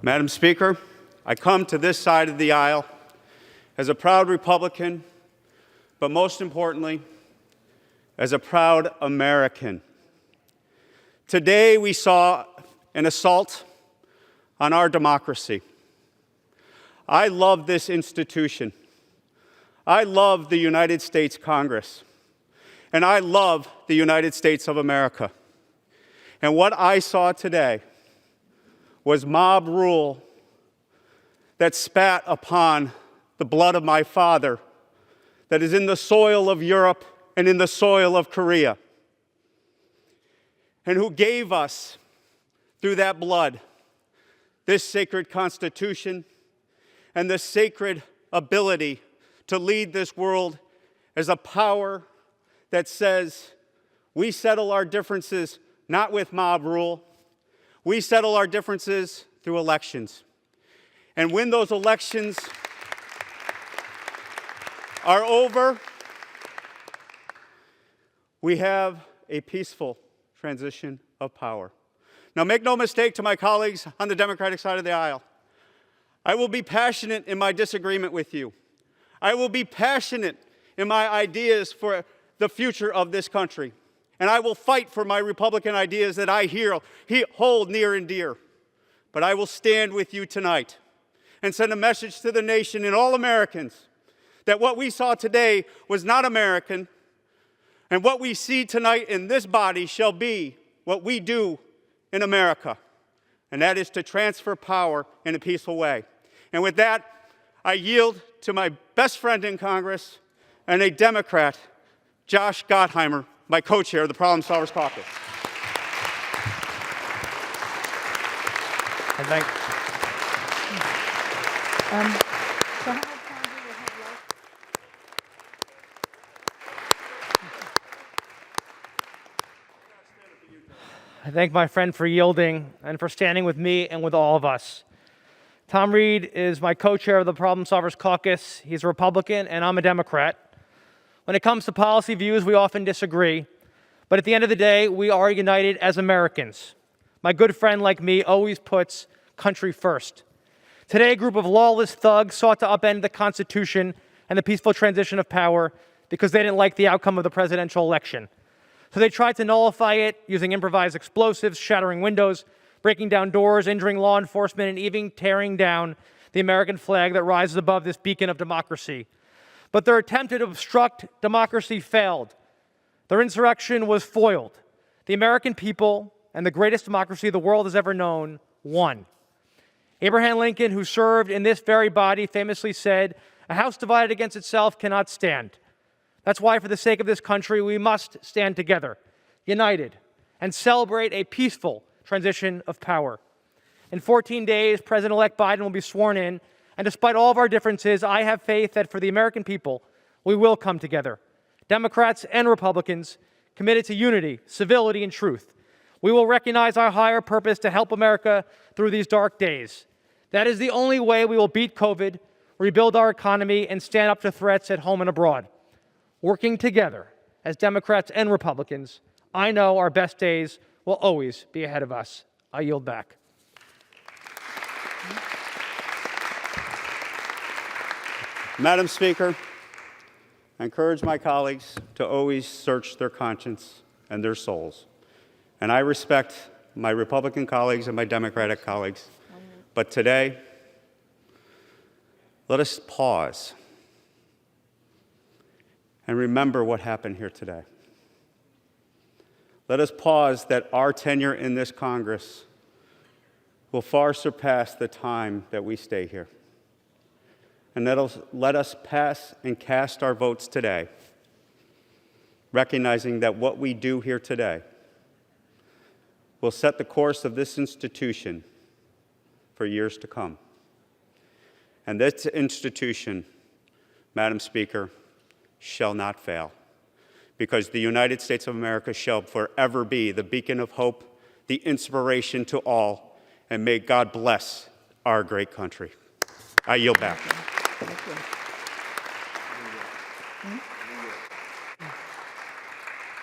Madam Speaker, I come to this side of the aisle as a proud Republican, but most importantly, as a proud American. Today we saw an assault on our democracy. I love this institution. I love the United States Congress. And I love the United States of America. And what I saw today was mob rule that spat upon the blood of my father that is in the soil of Europe and in the soil of Korea, and who gave us, through that blood, this sacred Constitution and the sacred ability to lead this world as a power that says we settle our differences not with mob rule, we settle our differences through elections. And when those elections are over, we have a peaceful transition of power. Now, make no mistake to my colleagues on the Democratic side of the aisle, I will be passionate in my disagreement with you. I will be passionate in my ideas for the future of this country. And I will fight for my Republican ideas that I hold near and dear. But I will stand with you tonight and send a message to the nation and all Americans that what we saw today was not American, and what we see tonight in this body shall be what we do in America, and that is to transfer power in a peaceful way. And with that, I yield to my best friend in Congress and a Democrat, Josh Gottheimer, my co-chair of the Problem Solvers Caucus. And thank I thank my friend for yielding and for standing with me and with all of us. Tom Reed is my co-chair of the Problem Solvers Caucus. He's a Republican and I'm a Democrat. When it comes to policy views, we often disagree, but at the end of the day, we are united as Americans. My good friend like me always puts country first. Today, a group of lawless thugs sought to upend the Constitution and the peaceful transition of power because they didn't like the outcome of the presidential election. So they tried to nullify it using improvised explosives, shattering windows, breaking down doors, injuring law enforcement, and even tearing down the American flag that rises above this beacon of democracy. But their attempt to obstruct democracy failed. Their insurrection was foiled. The American people and the greatest democracy the world has ever known won. Abraham Lincoln, who served in this very body, famously said, "A house divided against itself cannot stand." That's why, for the sake of this country, we must stand together, united, and celebrate a peaceful transition of power. In 14 days, President-elect Biden will be sworn in, and despite all of our differences, I have faith that for the American people, we will come together, Democrats and Republicans, committed to unity, civility, and truth. We will recognize our higher purpose to help America through these dark days. That is the only way we will beat COVID, rebuild our economy, and stand up to threats at home and abroad. Working together as Democrats and Republicans, I know our best days will always be ahead of us. I yield back. Madam Speaker, I encourage my colleagues to always search their conscience and their souls. And I respect my Republican colleagues and my Democratic colleagues. But today, let us pause and remember what happened here today. Let us pause that our tenure in this Congress will far surpass the time that we stay here. And let us pass and cast our votes today, recognizing that what we do here today will set the course of this institution for years to come. And this institution, Madam Speaker, shall not fail, because the United States of America shall forever be the beacon of hope, the inspiration to all, and may God bless our great country. I yield back. Thank you.